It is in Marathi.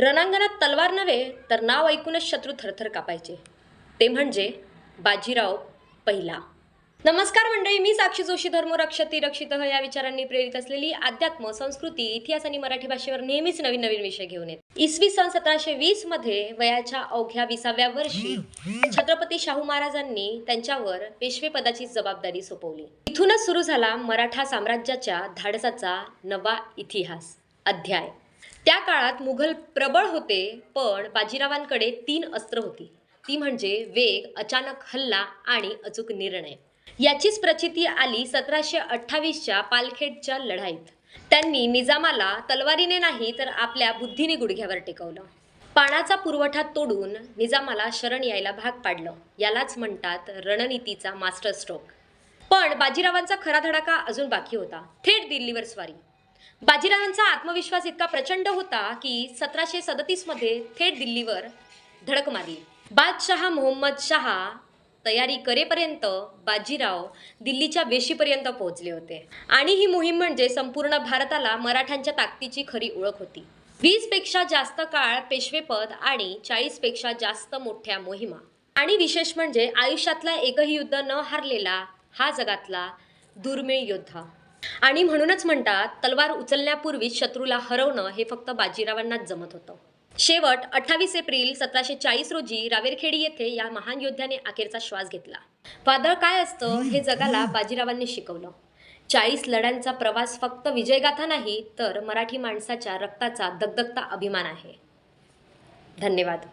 रणांगणात तलवार नव्हे तर नाव ऐकूनच शत्रू थरथर कापायचे. ते म्हणजे बाजीराव पहिला. नमस्कार मंडळी, मी साक्षी जोशी. धर्म रक्षती रक्षितः या विचारांनी प्रेरित असलेली अध्यात्म, संस्कृती, इतिहास आणि मराठी भाषेवर नेहमीच नवीन नवीन विषय घेऊन येते. इसवी सन 1720 मध्ये वयाच्या अवघ्या 20व्या वर्षी छत्रपती शाहू महाराजांनी त्यांच्यावर पेशवेपदाची जबाबदारी सोपवली. इथूनच सुरू झाला मराठा साम्राज्याच्या धाडसाचा नवा इतिहास अध्याय. त्या काळात मुघल प्रबळ होते, पण बाजीरावांकडे 3 अस्त्र होती. ती म्हणजे वेग, अचानक हल्ला आणि अचूक निर्णय. याचीच प्रचिती आली 1728च्या पालखेडच्या लढाईत. त्यांनी निजामाला तलवारीने नाही तर आपल्या बुद्धीने गुडघ्यावर टेकवलं. पाण्याचा पुरवठा तोडून निजामाला शरण यायला भाग पाडलं. यालाच म्हणतात रणनीतीचा मास्टर स्ट्रोक. पण बाजीरावांचा खरा धडाका अजून बाकी होता. थेट दिल्लीवर स्वारी. बाजीरावांचा आत्मविश्वास इतका प्रचंड होता की 1737 मध्ये थेट दिल्लीवर धडक मारली. बादशहा मोहम्मद शहा तयारी करेपर्यंत बाजीराव दिल्लीच्या वेशीपर्यंत पोहोचले होते. आणि ही मोहीम म्हणजे संपूर्ण भारताला मराठ्यांच्या ताकदीची खरी ओळख होती. 20 पेक्षा जास्त काळ पेशवेपद आणि 40 पेक्षा जास्त मोठ्या मोहिमा. आणि विशेष म्हणजे आयुष्यातला एकही युद्ध न हारलेला हा जगातला दुर्मिळ योद्धा. आणि म्हणूनच म्हणतात तलवार उचलण्यापूर्वी शत्रूला हरवणं हे फक्त बाजीरावांनाच जमत होतं. शेवट 28 एप्रिल 1740 रोजी रावेरखेडी येथे या महान योद्ध्याने अखेरचा श्वास घेतला. वादळ काय असतं हे जगाला बाजीरावांनी शिकवलं. 40 लढ्यांचा प्रवास फक्त विजयगाथा नाही तर मराठी माणसाच्या रक्ताचा दगदगता अभिमान आहे. धन्यवाद.